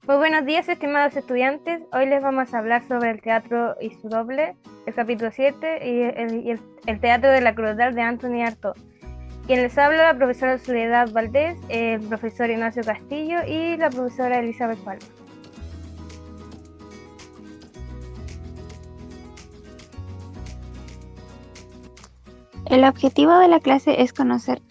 Muy buenos días, estimados estudiantes. Hoy les vamos a hablar sobre el teatro y su doble, el capítulo 7 y el teatro de la crueldad de Anthony Artaud. Quien les habla, la profesora Soledad Valdés, el profesor Ignacio Castillo y la profesora Elizabeth Palma. El objetivo de la clase es conocer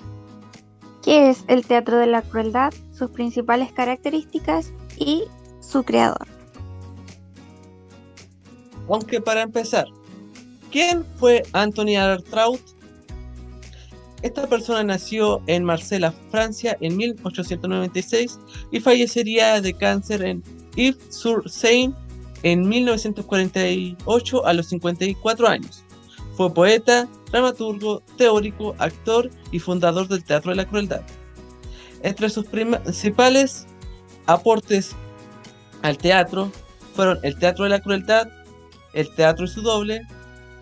qué es el teatro de la crueldad, sus principales características y su creador. Aunque para empezar, ¿quién fue Anthony Artaud? Esta persona nació en Marsella, Francia, en 1896 y fallecería de cáncer en Yves-sur-Seine en 1948 a los 54 años. Fue poeta, dramaturgo, teórico, actor y fundador del Teatro de la Crueldad. Entre sus principales aportes al teatro fueron el Teatro de la Crueldad, el Teatro y su doble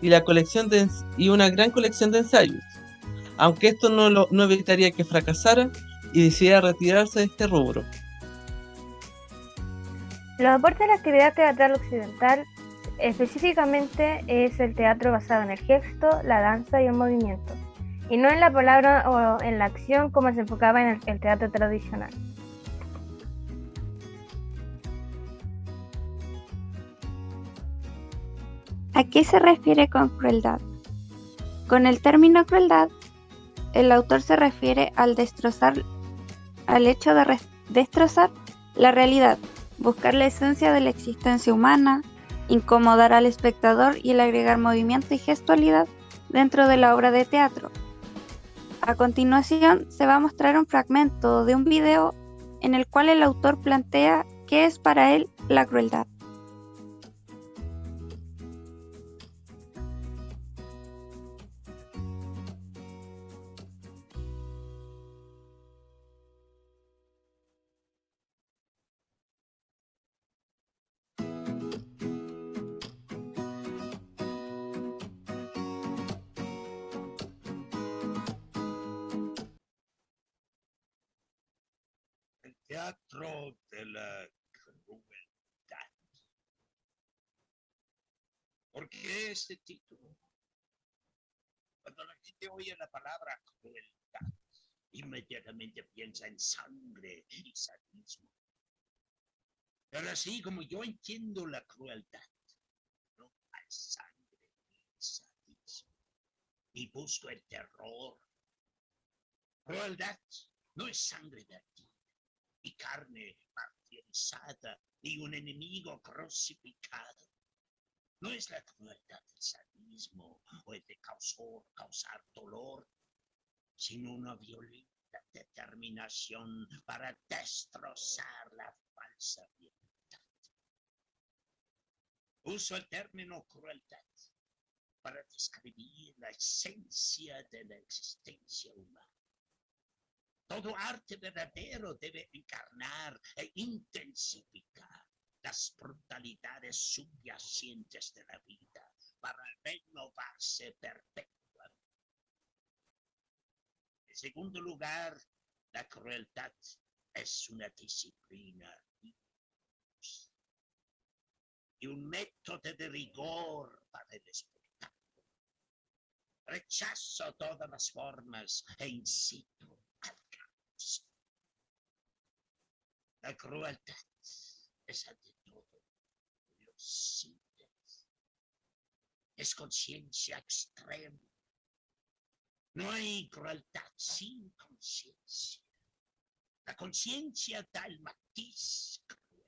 y una gran colección de ensayos, aunque esto no evitaría que fracasara y decidiera retirarse de este rubro. Los aportes de la actividad teatral occidental específicamente es el teatro basado en el gesto, la danza y el movimiento, y no en la palabra o en la acción como se enfocaba en el teatro tradicional. ¿A qué se refiere con crueldad? Con el término crueldad, el autor se refiere al hecho de destrozar la realidad, buscar la esencia de la existencia humana, incomodar al espectador y el agregar movimiento y gestualidad dentro de la obra de teatro. A continuación se va a mostrar un fragmento de un video en el cual el autor plantea qué es para él la crueldad. El teatro de la crueldad. ¿Por qué este título? Cuando la gente oye la palabra crueldad, inmediatamente piensa en sangre y sadismo. Pero así como yo entiendo la crueldad, no hay sangre ni sadismo, ni busco el terror. Crueldad no es sangre vertida, ni carne martirizada, ni un enemigo crucificado. No es la crueldad del sadismo o el de causar dolor, sino una violenta determinación para destrozar la falsa libertad. Uso el término crueldad para describir la esencia de la existencia humana. Todo arte verdadero debe encarnar e intensificar las brutalidades subyacentes de la vida para renovarse perpetuamente. En segundo lugar, la crueldad es una disciplina y un método de rigor para el espectáculo. Rechazo todas las formas e incito al caos. La crueldad es ante todo lucidez. Es conciencia extrema. No hay crueldad sin conciencia. La conciencia da el matiz cruel.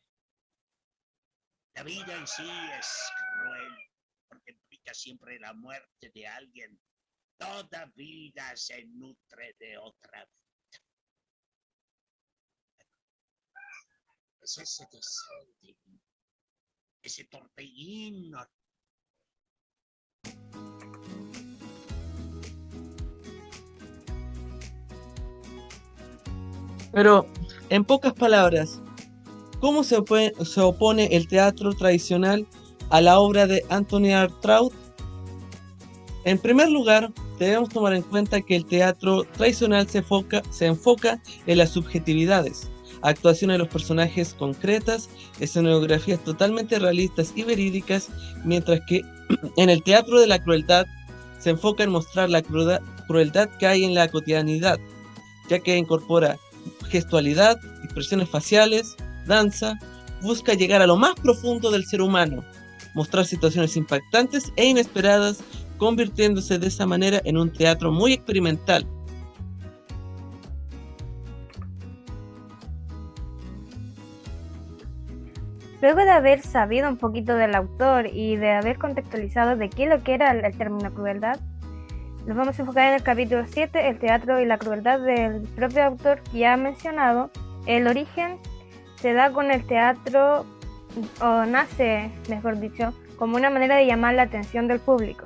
La vida en sí es cruel porque implica siempre la muerte de alguien. Toda vida se nutre de otra vida. Es ese deseo de vida, ese torbellino. Pero, en pocas palabras, ¿cómo se opone el teatro tradicional a la obra de Anthony Artaud? En primer lugar, debemos tomar en cuenta que el teatro tradicional se enfoca en las subjetividades, actuaciones de los personajes concretas, escenografías totalmente realistas y verídicas, mientras que en el teatro de la crueldad se enfoca en mostrar la crueldad que hay en la cotidianidad, ya que incorpora gestualidad, expresiones faciales, danza, busca llegar a lo más profundo del ser humano, mostrar situaciones impactantes e inesperadas, convirtiéndose de esa manera en un teatro muy experimental. Luego de haber sabido un poquito del autor y de haber contextualizado de qué es lo que era el término crueldad, nos vamos a enfocar en el capítulo 7, el teatro y la crueldad del propio autor que ya ha mencionado. El origen se da con el teatro, o nace, mejor dicho, como una manera de llamar la atención del público.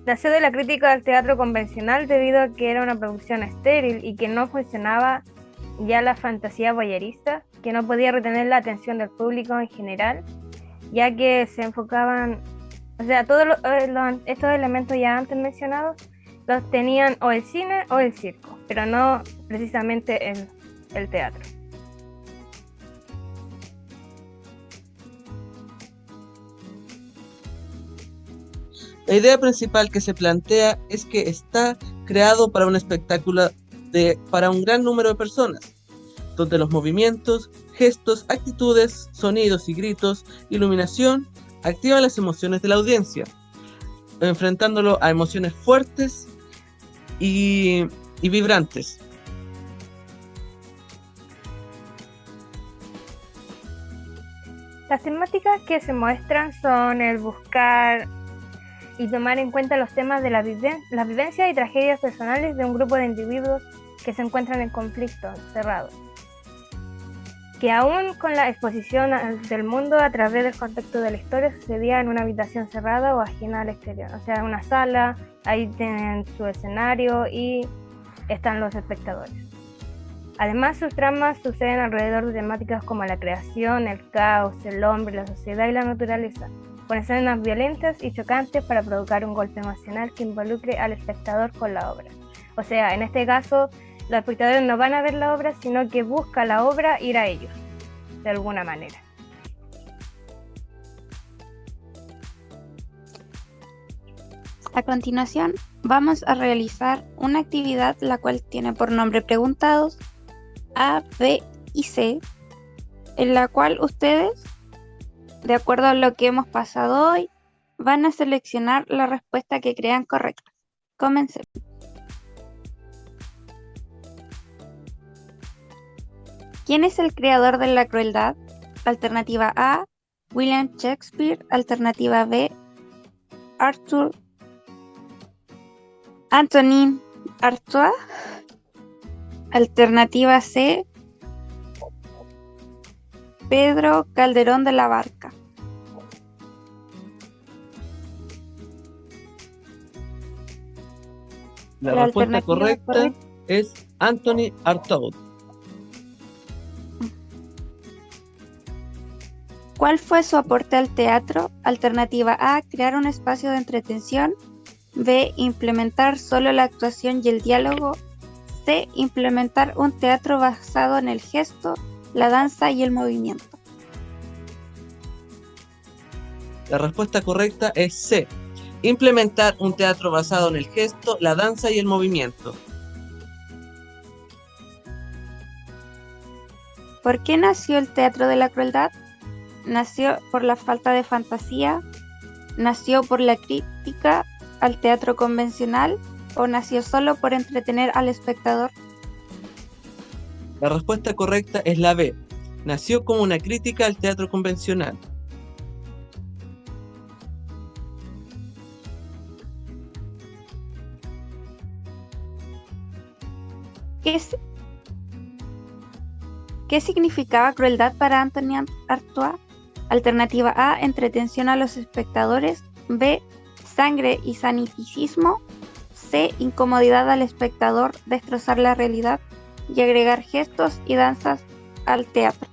Nació de la crítica al teatro convencional debido a que era una producción estéril y que no funcionaba ya la fantasía voyerista, que no podía retener la atención del público en general, ya que se enfocaban, o sea, todos estos elementos ya antes mencionados los tenían o el cine o el circo, pero no precisamente el teatro. La idea principal que se plantea es que está creado para un espectáculo para un gran número de personas, donde los movimientos, gestos, actitudes, sonidos y gritos, iluminación, activan las emociones de la audiencia, enfrentándolo a emociones fuertes y vibrantes. Las temáticas que se muestran son el buscar y tomar en cuenta los temas de la vivencia y tragedias personales de un grupo de individuos que se encuentran en conflictos cerrados, que aún con la exposición del mundo a través del contexto de la historia sucedía en una habitación cerrada o ajena al exterior, o sea, una sala, ahí tienen su escenario y están los espectadores. Además, sus tramas suceden alrededor de temáticas como la creación, el caos, el hombre, la sociedad y la naturaleza, con escenas violentas y chocantes para provocar un golpe emocional que involucre al espectador con la obra. O sea, en este caso, los espectadores no van a ver la obra, sino que busca la obra ir a ellos, de alguna manera. A continuación, vamos a realizar una actividad la cual tiene por nombre preguntados A, B y C, en la cual ustedes, de acuerdo a lo que hemos pasado hoy, van a seleccionar la respuesta que crean correcta. Comencemos. ¿Quién es el creador de la crueldad? Alternativa A, William Shakespeare. Alternativa B, Antonin Artaud. Alternativa C, Pedro Calderón de la Barca. La respuesta correcta es Anthony Artaud. ¿Cuál fue su aporte al teatro? Alternativa A, crear un espacio de entretención. B, implementar solo la actuación y el diálogo. C, implementar un teatro basado en el gesto, la danza y el movimiento. La respuesta correcta es C, implementar un teatro basado en el gesto, la danza y el movimiento. ¿Por qué nació el teatro de la crueldad? ¿Nació por la falta de fantasía? ¿Nació por la crítica al teatro convencional? ¿O nació solo por entretener al espectador? La respuesta correcta es la B, nació como una crítica al teatro convencional. ¿Qué significaba crueldad para Antonin Artaud? Alternativa A, entretención a los espectadores. B, sangre y saniticismo. C, incomodidad al espectador, destrozar la realidad y agregar gestos y danzas al teatro.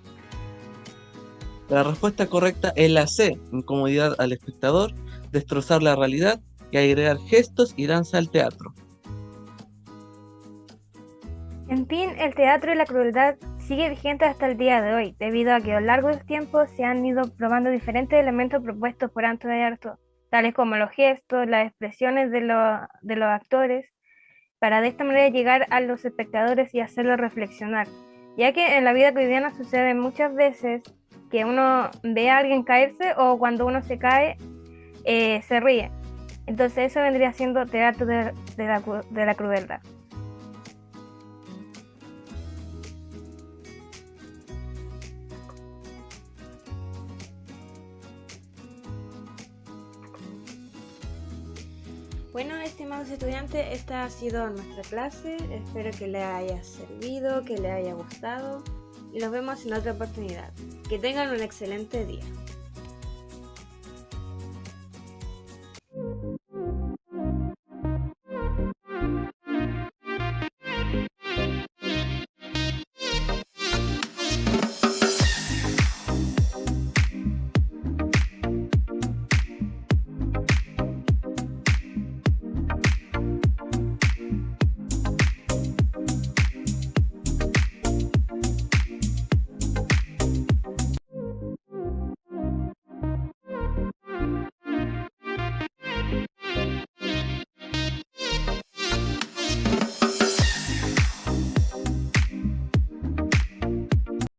La respuesta correcta es la C, incomodidad al espectador, destrozar la realidad y agregar gestos y danza al teatro. En fin, el teatro y la crueldad sigue vigente hasta el día de hoy, debido a que a lo largo del tiempo se han ido probando diferentes elementos propuestos por Anthony Artaud, tales como los gestos, las expresiones de los actores, para de esta manera llegar a los espectadores y hacerlos reflexionar, ya que en la vida cotidiana sucede muchas veces que uno ve a alguien caerse o cuando uno se cae se ríe. Entonces eso vendría siendo teatro de la crueldad. Bueno, estimados estudiantes, esta ha sido nuestra clase. Espero que les haya servido, que les haya gustado y nos vemos en otra oportunidad. Que tengan un excelente día.